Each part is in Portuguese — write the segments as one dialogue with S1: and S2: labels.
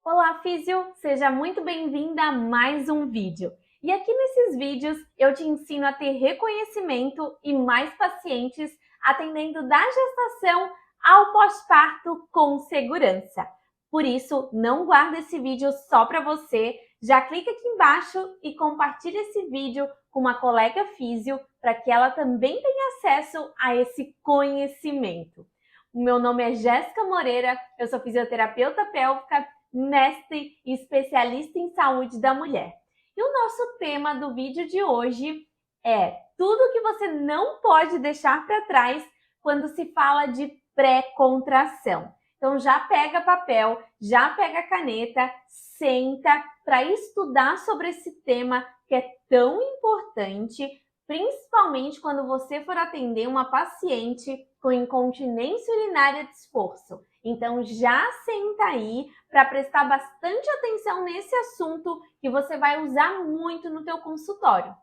S1: Olá, Físio! Seja muito bem-vinda a mais um vídeo. E aqui nesses vídeos eu te ensino a ter reconhecimento e mais pacientes atendendo da gestação ao pós-parto com segurança. Por isso, não guarda esse vídeo só para você, já clica aqui embaixo e compartilha esse vídeo com uma colega Físio para que ela também tenha acesso a esse conhecimento. O meu nome é Jéssica Moreira, eu sou fisioterapeuta pélvica, mestre e especialista em saúde da mulher. E o nosso tema do vídeo de hoje é tudo que você não pode deixar para trás quando se fala de pré-contração. Então já pega papel, já pega caneta, senta para estudar sobre esse tema que é tão importante, principalmente quando você for atender uma paciente com incontinência urinária de esforço. Então já senta aí para prestar bastante atenção nesse assunto que você vai usar muito no teu consultório.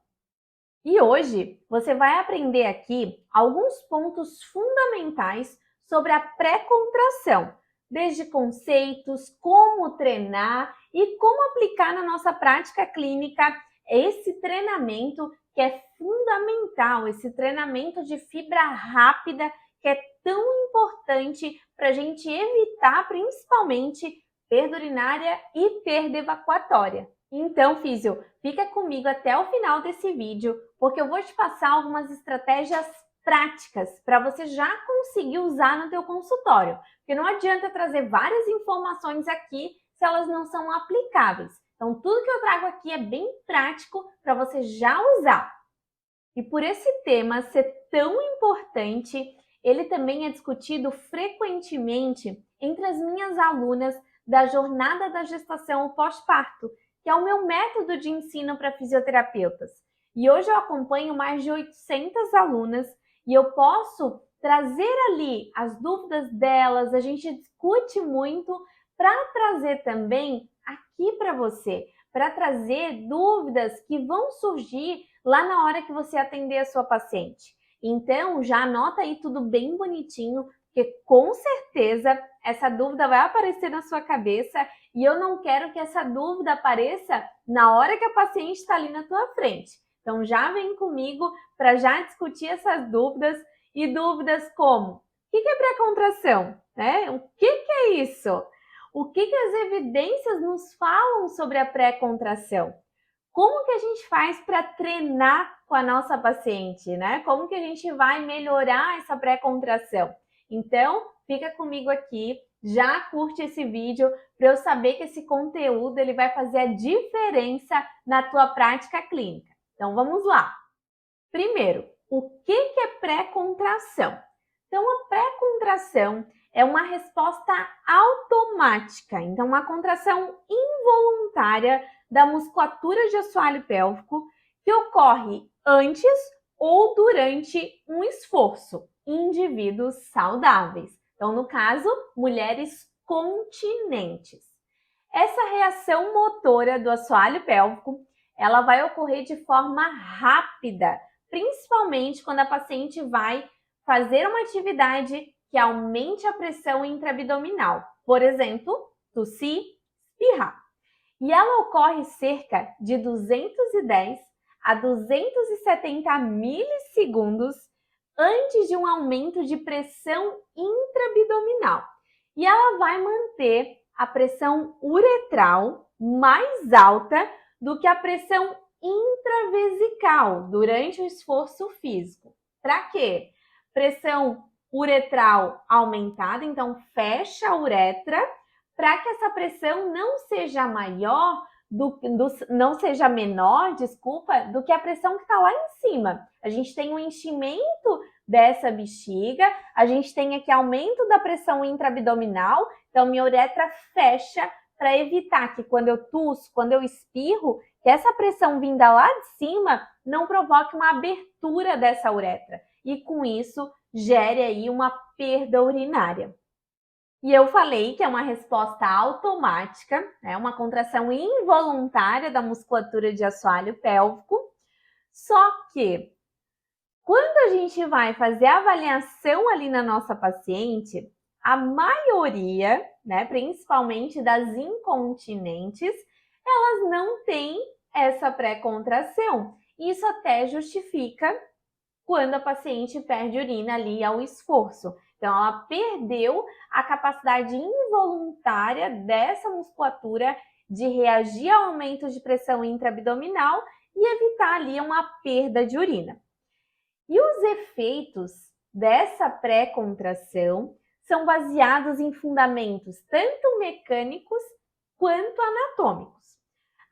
S1: E hoje você vai aprender aqui alguns pontos fundamentais sobre a pré-contração, desde conceitos, como treinar e como aplicar na nossa prática clínica esse treinamento que é fundamental, esse treinamento de fibra rápida que é tão importante para a gente evitar principalmente perda urinária e perda evacuatória. Então, Físio, fica comigo até o final desse vídeo, porque eu vou te passar algumas estratégias práticas para você já conseguir usar no teu consultório. Porque não adianta trazer várias informações aqui se elas não são aplicáveis. Então, tudo que eu trago aqui é bem prático para você já usar. E por esse tema ser tão importante, ele também é discutido frequentemente entre as minhas alunas da jornada da gestação pós-parto, que é o meu método de ensino para fisioterapeutas. E hoje eu acompanho mais de 800 alunas e eu posso trazer ali as dúvidas delas, a gente discute muito para trazer também aqui para você, para trazer dúvidas que vão surgir lá na hora que você atender a sua paciente. Então, já anota aí tudo bem bonitinho, porque com certeza essa dúvida vai aparecer na sua cabeça e eu não quero que essa dúvida apareça na hora que a paciente está ali na tua frente. Então, já vem comigo para já discutir essas dúvidas e dúvidas como: o que é pré-contração? Né? O que é isso? O que as evidências nos falam sobre a pré-contração? Como que a gente faz para treinar com a nossa paciente, né? Como que a gente vai melhorar essa pré-contração? Então, fica comigo aqui, já curte esse vídeo para eu saber que esse conteúdo ele vai fazer a diferença na tua prática clínica. Então, vamos lá. Primeiro, o que é pré-contração? Então, a pré-contração é uma resposta automática, então uma contração involuntária da musculatura de assoalho pélvico que ocorre antes ou durante um esforço em indivíduos saudáveis. Então, no caso, mulheres continentes. Essa reação motora do assoalho pélvico, ela vai ocorrer de forma rápida, principalmente quando a paciente vai fazer uma atividade que aumente a pressão intraabdominal. Por exemplo, tossir, espirrar. E ela ocorre cerca de 210 a 270 milissegundos antes de um aumento de pressão intraabdominal. E ela vai manter a pressão uretral mais alta do que a pressão intravesical durante o esforço físico. Para quê? Pressão uretral aumentada, então fecha a uretra, para que essa pressão não seja maior, não seja menor, desculpa, do que a pressão que está lá em cima. A gente tem um enchimento dessa bexiga, a gente tem aqui aumento da pressão intraabdominal, então minha uretra fecha para evitar que quando eu tusso, quando eu espirro, que essa pressão vinda lá de cima não provoque uma abertura dessa uretra e com isso gere aí uma perda urinária. E eu falei que é uma resposta automática, né? Uma contração involuntária da musculatura de assoalho pélvico. Só que quando a gente vai fazer a avaliação ali na nossa paciente, a maioria né, principalmente das incontinentes, elas não têm essa pré-contração. Isso até justifica quando a paciente perde urina ali ao esforço. Então, ela perdeu a capacidade involuntária dessa musculatura de reagir ao aumento de pressão intraabdominal e evitar ali uma perda de urina. E os efeitos dessa pré-contração são baseados em fundamentos tanto mecânicos quanto anatômicos.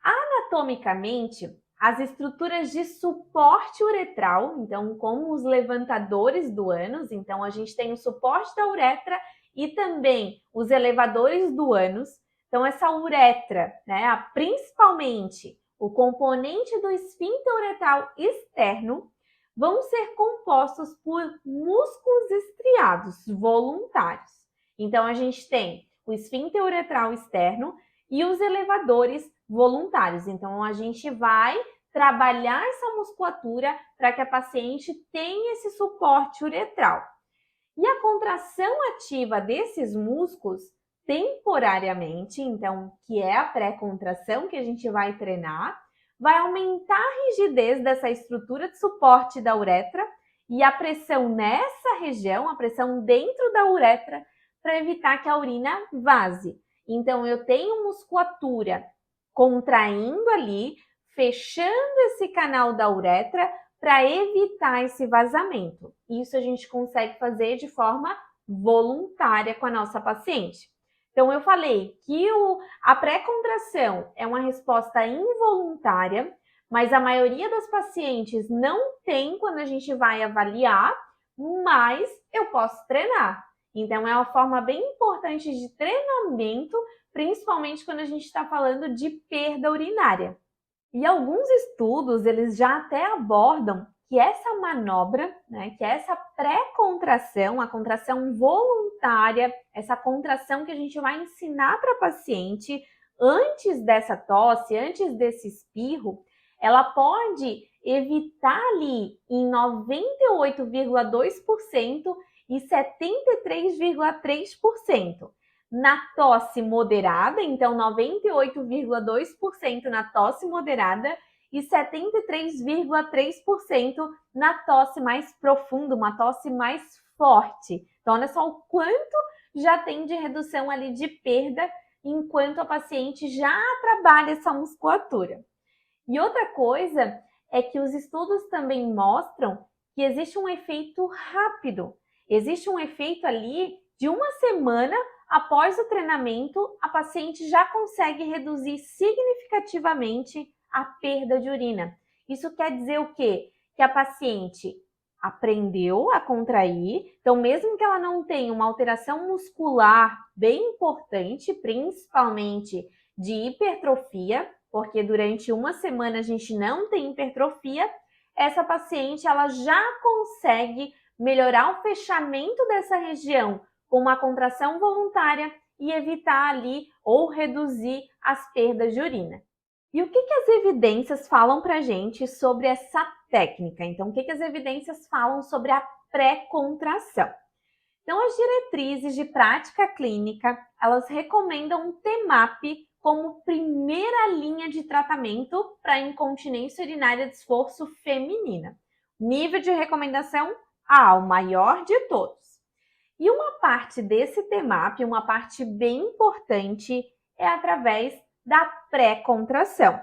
S1: Anatomicamente, as estruturas de suporte uretral, então como os levantadores do ânus, então a gente tem o suporte da uretra e também os elevadores do ânus. Então essa uretra, né, principalmente o componente do esfíncter uretral externo, vão ser compostos por músculos estriados voluntários. Então a gente tem o esfíncter uretral externo e os elevadores voluntários. Então, a gente vai trabalhar essa musculatura para que a paciente tenha esse suporte uretral. E a contração ativa desses músculos temporariamente, então, que é a pré-contração que a gente vai treinar, vai aumentar a rigidez dessa estrutura de suporte da uretra e a pressão nessa região, a pressão dentro da uretra, para evitar que a urina vaze. Então, eu tenho musculatura contraindo ali, fechando esse canal da uretra para evitar esse vazamento. Isso a gente consegue fazer de forma voluntária com a nossa paciente. Então, eu falei que a pré-contração é uma resposta involuntária, mas a maioria das pacientes não tem quando a gente vai avaliar, mas eu posso treinar. Então, é uma forma bem importante de treinamento, principalmente quando a gente está falando de perda urinária. E alguns estudos, eles já até abordam que essa manobra, né, que essa pré-contração, a contração voluntária, essa contração que a gente vai ensinar para a paciente antes dessa tosse, antes desse espirro, ela pode evitar ali em 98,2% e 73,3%. Na tosse moderada, então 98,2% na tosse moderada e 73,3% na tosse mais profunda, uma tosse mais forte. Então, olha só o quanto já tem de redução ali de perda enquanto a paciente já trabalha essa musculatura. E outra coisa é que os estudos também mostram que existe um efeito rápido. Existe um efeito ali de uma semana após o treinamento, a paciente já consegue reduzir significativamente a perda de urina. Isso quer dizer o quê? Que a paciente aprendeu a contrair, então mesmo que ela não tenha uma alteração muscular bem importante, principalmente de hipertrofia, porque durante uma semana a gente não tem hipertrofia, essa paciente ela já consegue melhorar o fechamento dessa região com uma contração voluntária e evitar ali ou reduzir as perdas de urina. E o que as evidências falam para a gente sobre essa técnica? Então, o que as evidências falam sobre a pré-contração? Então, as diretrizes de prática clínica, elas recomendam um TMAP como primeira linha de tratamento para incontinência urinária de esforço feminina. Nível de recomendação A, o maior de todos. E uma parte desse TMAP, uma parte bem importante, é através da pré-contração,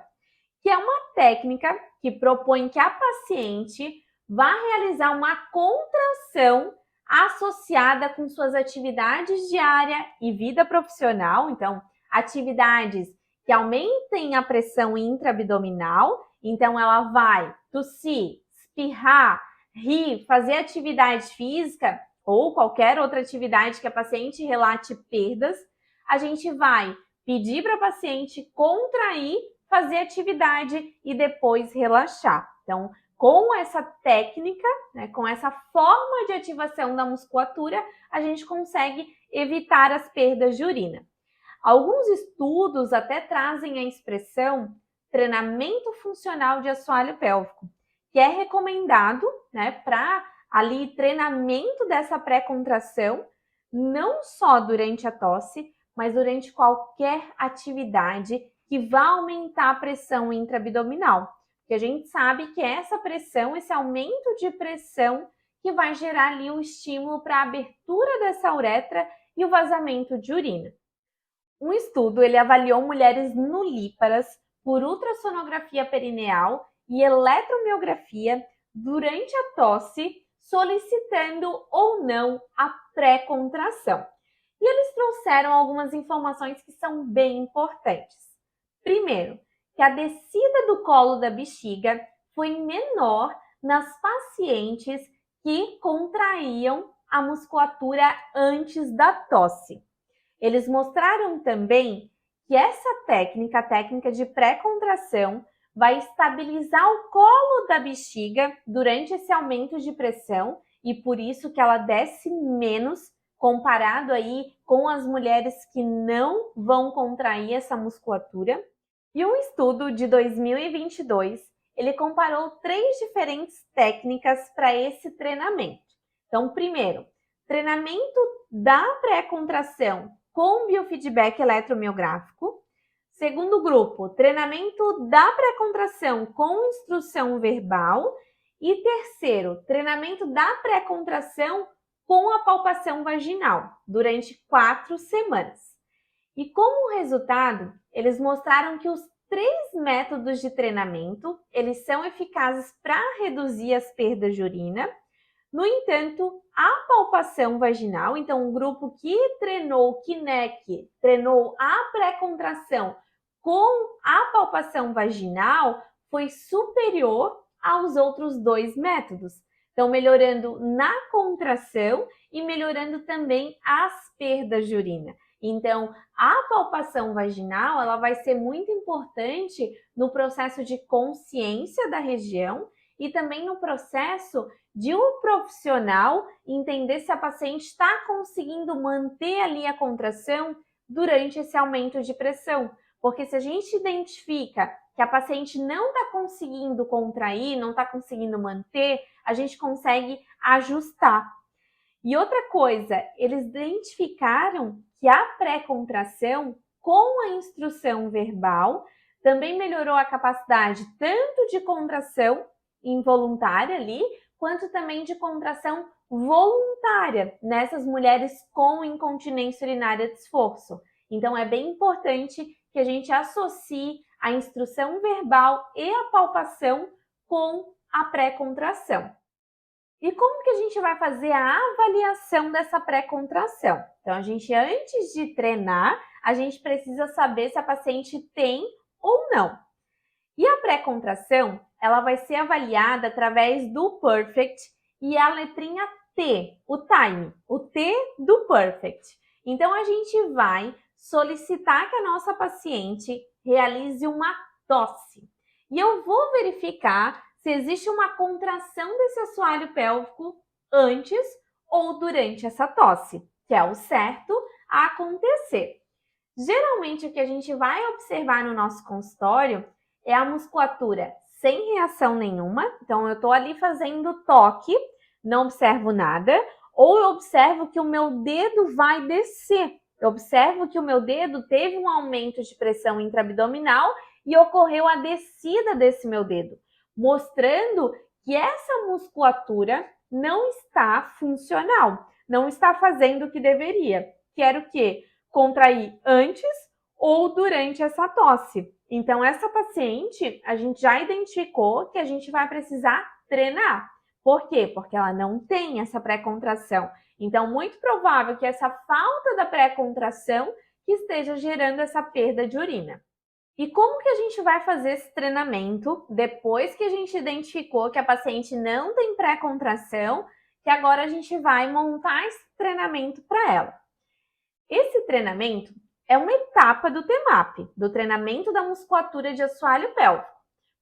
S1: que é uma técnica que propõe que a paciente vá realizar uma contração associada com suas atividades diárias e vida profissional, então atividades que aumentem a pressão intraabdominal, então ela vai tossir, espirrar, rir, fazer atividade física ou qualquer outra atividade que a paciente relate perdas, a gente vai pedir para a paciente contrair, fazer atividade e depois relaxar. Então, com essa técnica, né, com essa forma de ativação da musculatura, a gente consegue evitar as perdas de urina. Alguns estudos até trazem a expressão treinamento funcional de assoalho pélvico, que é recomendado, né, para ali treinamento dessa pré-contração, não só durante a tosse, mas durante qualquer atividade que vá aumentar a pressão intraabdominal. Porque a gente sabe que é essa pressão, esse aumento de pressão, que vai gerar ali o estímulo para a abertura dessa uretra e o vazamento de urina. Um estudo ele avaliou mulheres nulíparas por ultrassonografia perineal e eletromiografia durante a tosse, solicitando ou não a pré-contração. E eles trouxeram algumas informações que são bem importantes. Primeiro, que a descida do colo da bexiga foi menor nas pacientes que contraíam a musculatura antes da tosse. Eles mostraram também que essa técnica, a técnica de pré-contração, vai estabilizar o colo da bexiga durante esse aumento de pressão e por isso que ela desce menos comparado aí com as mulheres que não vão contrair essa musculatura. E um estudo de 2022, ele comparou 3 diferentes técnicas para esse treinamento. Então, primeiro, treinamento da pré-contração com biofeedback eletromiográfico. Segundo grupo, treinamento da pré-contração com instrução verbal. E terceiro, treinamento da pré-contração com a palpação vaginal, durante 4 semanas. E como resultado, eles mostraram que os 3 métodos de treinamento, eles são eficazes para reduzir as perdas de urina. No entanto, a palpação vaginal, então o grupo que treinou o KNEC, treinou a pré-contração com a palpação vaginal, foi superior aos outros 2 métodos. Então, melhorando na contração e melhorando também as perdas de urina. Então, a palpação vaginal, ela vai ser muito importante no processo de consciência da região e também no processo de um profissional entender se a paciente está conseguindo manter ali a contração durante esse aumento de pressão. Porque se a gente identifica que a paciente não está conseguindo contrair, não está conseguindo manter, a gente consegue ajustar. E outra coisa, eles identificaram que a pré-contração com a instrução verbal também melhorou a capacidade tanto de contração involuntária ali, quanto também de contração voluntária nessas mulheres com incontinência urinária de esforço. Então, é bem importante que a gente associe a instrução verbal e a palpação com a pré-contração. E como que a gente vai fazer a avaliação dessa pré-contração? Então, antes de treinar, a gente precisa saber se a paciente tem ou não. E a pré-contração, ela vai ser avaliada através do Perfect e a letrinha T, o time, o T do Perfect. Então, a gente vai solicitar que a nossa paciente realize uma tosse. E eu vou verificar se existe uma contração desse assoalho pélvico antes ou durante essa tosse, que é o certo a acontecer. Geralmente, o que a gente vai observar no nosso consultório é a musculatura sem reação nenhuma. Então, eu estou ali fazendo toque, não observo nada, ou eu observo que o meu dedo vai descer. Eu observo que o meu dedo teve um aumento de pressão intraabdominal e ocorreu a descida desse meu dedo, mostrando que essa musculatura não está funcional, não está fazendo o que deveria. Que era o quê? Contrair antes ou durante essa tosse. Então, essa paciente, a gente já identificou que a gente vai precisar treinar. Por quê? Porque ela não tem essa pré-contração. Então, muito provável que essa falta da pré-contração que esteja gerando essa perda de urina. E como que a gente vai fazer esse treinamento depois que a gente identificou que a paciente não tem pré-contração, que agora a gente vai montar esse treinamento para ela? Esse treinamento é uma etapa do TMAP, do treinamento da musculatura de assoalho pélvico,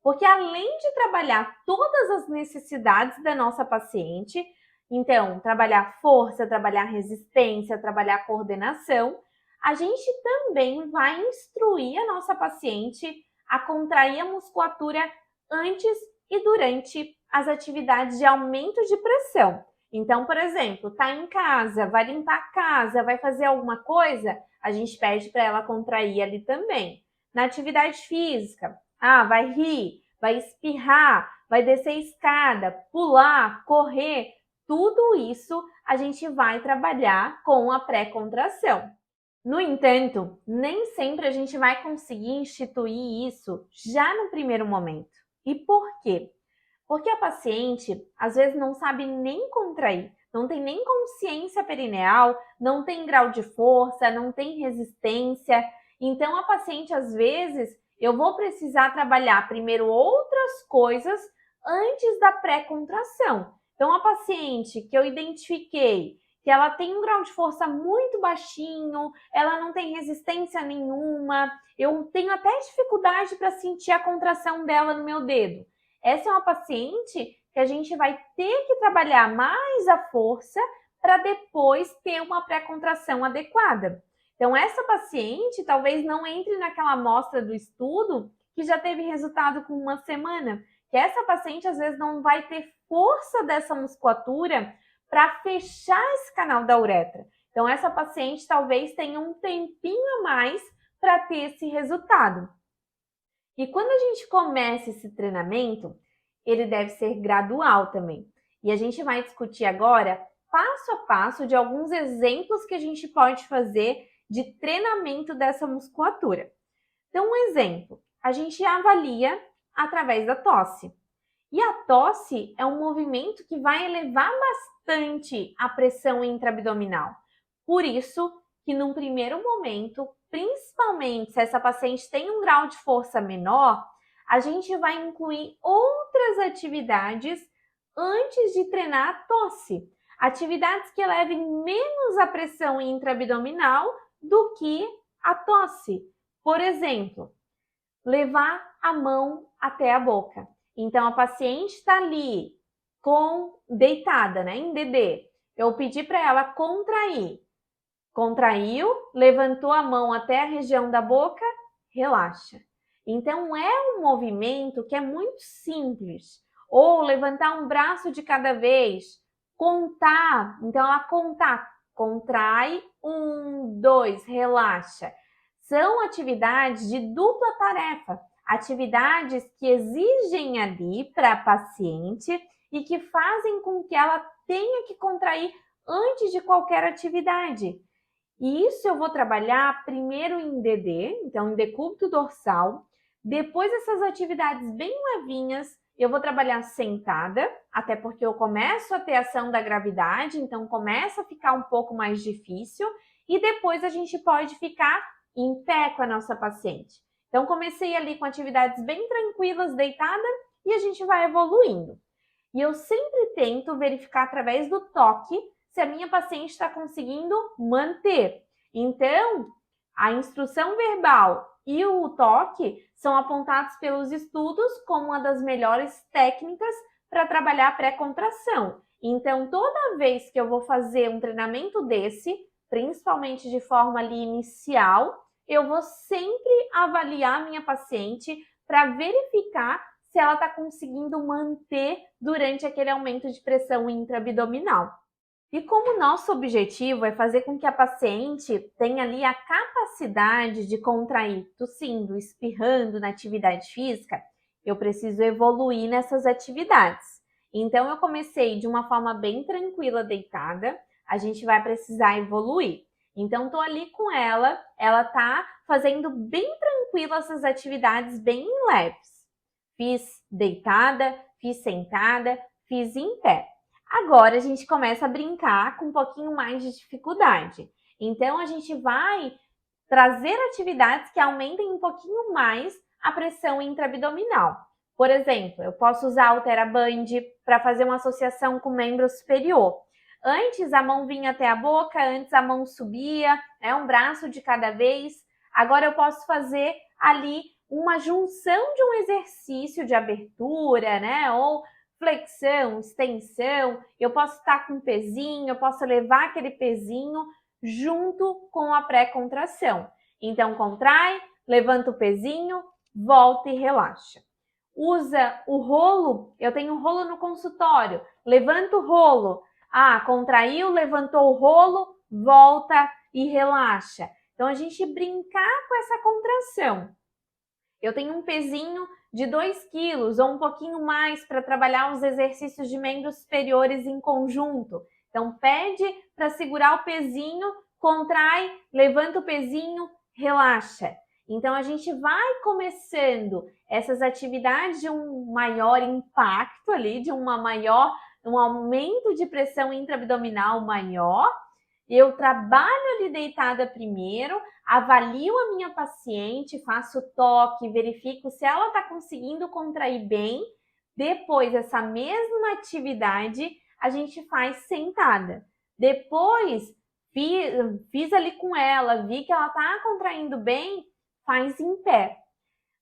S1: porque além de trabalhar todas as necessidades da nossa paciente, então trabalhar força, trabalhar resistência, trabalhar coordenação, a gente também vai instruir a nossa paciente a contrair a musculatura antes e durante as atividades de aumento de pressão. Então, por exemplo, está em casa, vai limpar a casa, vai fazer alguma coisa, a gente pede para ela contrair ali também. Na atividade física, vai rir, vai espirrar, vai descer escada, pular, correr, tudo isso a gente vai trabalhar com a pré-contração. No entanto, nem sempre a gente vai conseguir instituir isso já no primeiro momento. E por quê? Porque a paciente, às vezes, não sabe nem contrair, não tem nem consciência perineal, não tem grau de força, não tem resistência. Então, a paciente, às vezes, eu vou precisar trabalhar primeiro outras coisas antes da pré-contração. Então, a paciente que eu identifiquei que ela tem um grau de força muito baixinho, ela não tem resistência nenhuma, eu tenho até dificuldade para sentir a contração dela no meu dedo. Essa é uma paciente que a gente vai ter que trabalhar mais a força para depois ter uma pré-contração adequada. Então, essa paciente talvez não entre naquela amostra do estudo que já teve resultado com uma semana, que essa paciente às vezes não vai ter força dessa musculatura para fechar esse canal da uretra. Então, essa paciente talvez tenha um tempinho a mais para ter esse resultado. E quando a gente começa esse treinamento, ele deve ser gradual também. E a gente vai discutir agora, passo a passo, de alguns exemplos que a gente pode fazer de treinamento dessa musculatura. Então, um exemplo, a gente avalia através da tosse. E a tosse é um movimento que vai elevar bastante a pressão intraabdominal. Por isso que num primeiro momento, principalmente se essa paciente tem um grau de força menor, a gente vai incluir outras atividades antes de treinar a tosse. Atividades que elevem menos a pressão intraabdominal do que a tosse. Por exemplo, levar a mão até a boca. Então, a paciente está ali deitada, né, em DD. Eu pedi para ela contrair. Contraiu, levantou a mão até a região da boca, relaxa. Então, é um movimento que é muito simples. Ou levantar um braço de cada vez, contar. Então, ela contar, contrai, 1, 2, relaxa. São atividades de dupla tarefa. Atividades que exigem ali para a paciente e que fazem com que ela tenha que contrair antes de qualquer atividade. E isso eu vou trabalhar primeiro em DD, então em decúbito dorsal. Depois dessas atividades bem levinhas, eu vou trabalhar sentada, até porque eu começo a ter ação da gravidade, então começa a ficar um pouco mais difícil. E depois a gente pode ficar em pé com a nossa paciente. Então, comecei ali com atividades bem tranquilas, deitada, e a gente vai evoluindo. E eu sempre tento verificar através do toque se a minha paciente está conseguindo manter. Então, a instrução verbal e o toque são apontados pelos estudos como uma das melhores técnicas para trabalhar a pré-contração. Então, toda vez que eu vou fazer um treinamento desse, principalmente de forma ali inicial, eu vou sempre avaliar a minha paciente para verificar se ela está conseguindo manter durante aquele aumento de pressão intraabdominal. E como nosso objetivo é fazer com que a paciente tenha ali a capacidade de contrair tossindo, espirrando na atividade física, eu preciso evoluir nessas atividades. Então, eu comecei de uma forma bem tranquila, deitada, a gente vai precisar evoluir. Então, estou ali com ela está fazendo bem tranquila essas atividades bem leves. Fiz deitada, fiz sentada, fiz em pé. Agora, a gente começa a brincar com um pouquinho mais de dificuldade. Então, a gente vai trazer atividades que aumentem um pouquinho mais a pressão intraabdominal. Por exemplo, eu posso usar o TheraBand para fazer uma associação com o membro superior. Antes a mão vinha até a boca, antes a mão subia, um braço de cada vez. Agora eu posso fazer ali uma junção de um exercício de abertura, ou flexão, extensão. Eu posso estar com um pezinho, eu posso levar aquele pezinho junto com a pré-contração. Então, contrai, levanta o pezinho, volta e relaxa. Usa o rolo, eu tenho um rolo no consultório, levanta o rolo. Contraiu, levantou o rolo, volta e relaxa. Então, a gente brincar com essa contração. Eu tenho um pezinho de 2 quilos ou um pouquinho mais para trabalhar os exercícios de membros superiores em conjunto. Então, pede para segurar o pezinho, contrai, levanta o pezinho, relaxa. Então, a gente vai começando essas atividades de um maior impacto ali, de um aumento de pressão intraabdominal maior. Eu trabalho ali deitada primeiro, avalio a minha paciente, faço toque, verifico se ela está conseguindo contrair bem. Depois, essa mesma atividade a gente faz sentada. Depois, fiz ali com ela, vi que ela está contraindo bem, faz em pé.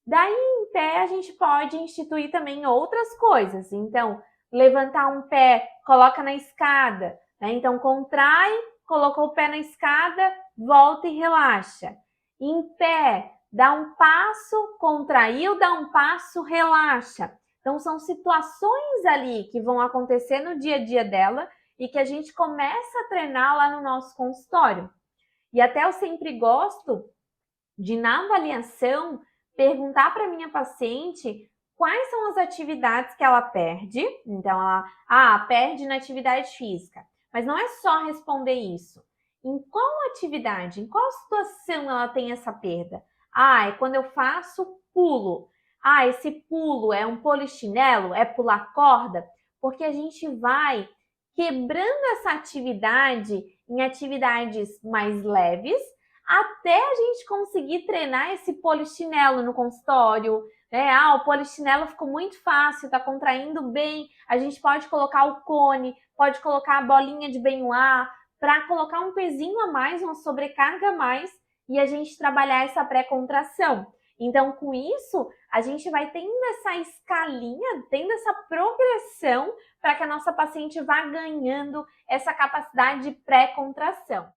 S1: Daí, em pé, a gente pode instituir também outras coisas. Então, levantar um pé, coloca na escada, né? Então, contrai, colocou o pé na escada, volta e relaxa. Em pé, dá um passo, contraiu, dá um passo, relaxa. Então, são situações ali que vão acontecer no dia a dia dela e que a gente começa a treinar lá no nosso consultório. E até eu sempre gosto de, na avaliação, perguntar para minha paciente quais são as atividades que ela perde. Então, ela perde na atividade física. Mas não é só responder isso. Em qual atividade, em qual situação ela tem essa perda? É quando eu faço pulo. Esse pulo é um polichinelo? É pular corda? Porque a gente vai quebrando essa atividade em atividades mais leves, até a gente conseguir treinar esse polichinelo no consultório, né? O polichinelo ficou muito fácil, tá contraindo bem. A gente pode colocar o cone, pode colocar a bolinha de Benoit, para colocar um pezinho a mais, uma sobrecarga a mais, e a gente trabalhar essa pré-contração. Então, com isso, a gente vai tendo essa escalinha, tendo essa progressão para que a nossa paciente vá ganhando essa capacidade de pré-contração.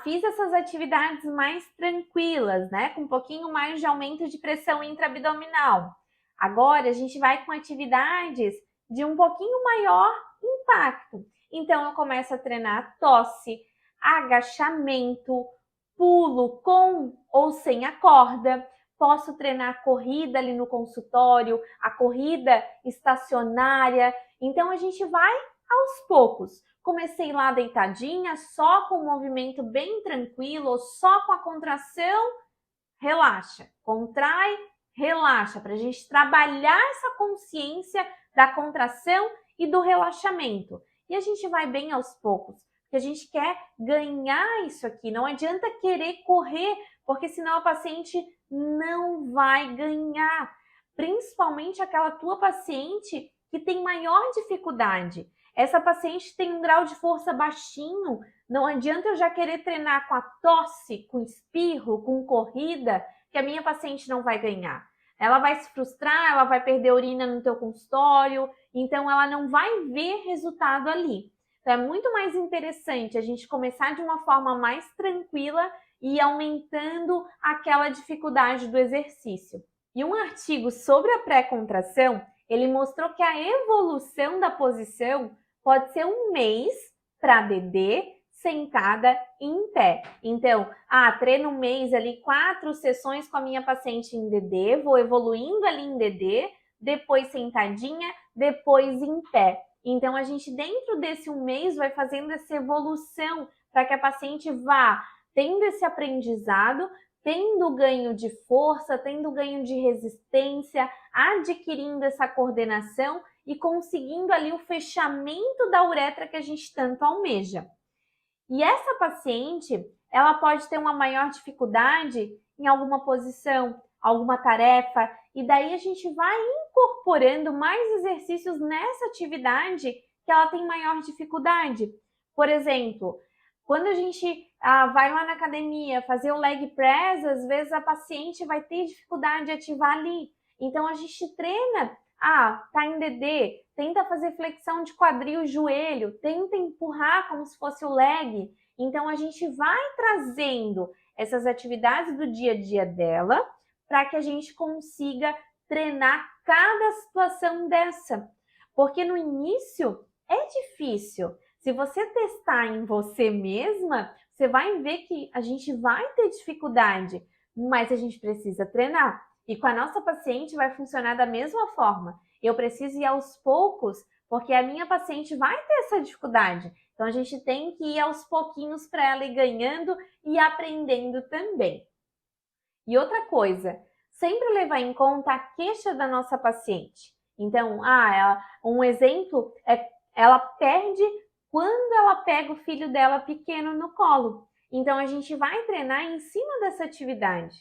S1: Fiz essas atividades mais tranquilas, né? Com um pouquinho mais de aumento de pressão intraabdominal. Agora a gente vai com atividades de um pouquinho maior impacto. Então eu começo a treinar tosse, agachamento, pulo com ou sem a corda. Posso treinar a corrida ali no consultório, a corrida estacionária. Então a gente vai aos poucos. Comecei lá deitadinha, só com o movimento bem tranquilo, ou só com a contração, relaxa. Contrai, relaxa, para a gente trabalhar essa consciência da contração e do relaxamento. E a gente vai bem aos poucos, porque a gente quer ganhar isso aqui. Não adianta querer correr, porque senão a paciente não vai ganhar. Principalmente aquela tua paciente que tem maior dificuldade. Essa paciente tem um grau de força baixinho, não adianta eu já querer treinar com a tosse, com espirro, com corrida, que a minha paciente não vai ganhar. Ela vai se frustrar, ela vai perder urina no teu consultório, então ela não vai ver resultado ali. Então é muito mais interessante a gente começar de uma forma mais tranquila e aumentando aquela dificuldade do exercício. E um artigo sobre a pré-contração, ele mostrou que a evolução da posição pode ser um mês para DD sentada em pé. Então, treino um mês ali, 4 sessões com a minha paciente em DD, vou evoluindo ali em DD, depois sentadinha, depois em pé. Então, a gente dentro desse um mês vai fazendo essa evolução para que a paciente vá tendo esse aprendizado, tendo ganho de força, tendo ganho de resistência, adquirindo essa coordenação e conseguindo ali o fechamento da uretra que a gente tanto almeja. E essa paciente, ela pode ter uma maior dificuldade em alguma posição, alguma tarefa, e daí a gente vai incorporando mais exercícios nessa atividade que ela tem maior dificuldade. Por exemplo, quando a gente vai lá na academia fazer o leg press, às vezes a paciente vai ter dificuldade de ativar ali. Então a gente treina, tá em DD, tenta fazer flexão de quadril e joelho, tenta empurrar como se fosse o leg. Então a gente vai trazendo essas atividades do dia a dia dela para que a gente consiga treinar cada situação dessa. Porque no início é difícil. Se você testar em você mesma, você vai ver que a gente vai ter dificuldade, mas a gente precisa treinar. E com a nossa paciente vai funcionar da mesma forma. Eu preciso ir aos poucos, porque a minha paciente vai ter essa dificuldade. Então a gente tem que ir aos pouquinhos para ela ir ganhando e aprendendo também. E outra coisa, sempre levar em conta a queixa da nossa paciente. Então, um exemplo é ela perde quando ela pega o filho dela pequeno no colo. Então, a gente vai treinar em cima dessa atividade.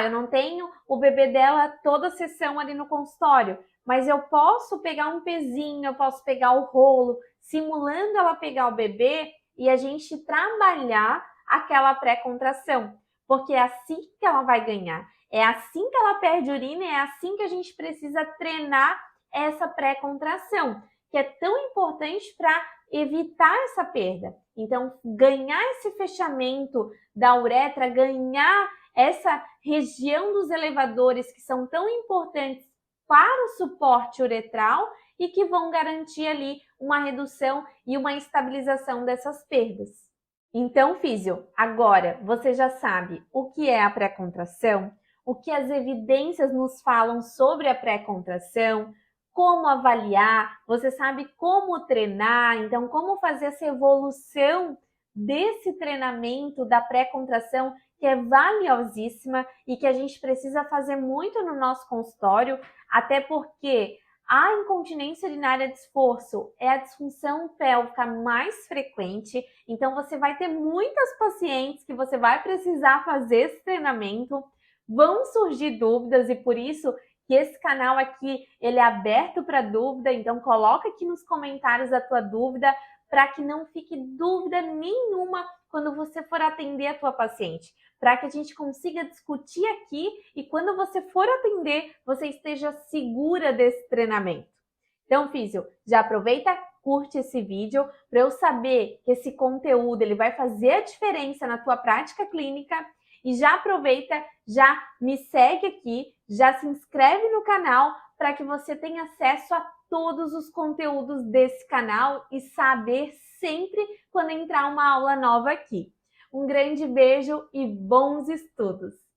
S1: Eu não tenho o bebê dela toda sessão ali no consultório, mas eu posso pegar um pezinho, eu posso pegar o rolo, simulando ela pegar o bebê e a gente trabalhar aquela pré-contração, porque é assim que ela vai ganhar. É assim que ela perde urina, é assim que a gente precisa treinar essa pré-contração, que é tão importante para evitar essa perda. Então, ganhar esse fechamento da uretra, ganhar essa região dos elevadores que são tão importantes para o suporte uretral e que vão garantir ali uma redução e uma estabilização dessas perdas. Então, físio, agora você já sabe o que é a pré-contração, o que as evidências nos falam sobre a pré-contração, como avaliar, você sabe como treinar, então como fazer essa evolução desse treinamento da pré-contração, que é valiosíssima e que a gente precisa fazer muito no nosso consultório, até porque a incontinência urinária de esforço é a disfunção pélvica mais frequente, então você vai ter muitas pacientes que você vai precisar fazer esse treinamento, vão surgir dúvidas e por isso que esse canal aqui ele é aberto para dúvida, então coloca aqui nos comentários a tua dúvida para que não fique dúvida nenhuma quando você for atender a tua paciente, para que a gente consiga discutir aqui e quando você for atender, você esteja segura desse treinamento. Então, físio, já aproveita, curte esse vídeo para eu saber que esse conteúdo ele vai fazer a diferença na tua prática clínica e já aproveita, já me segue aqui, já se inscreve no canal para que você tenha acesso a todos os conteúdos desse canal e saber sempre quando entrar uma aula nova aqui. Um grande beijo e bons estudos!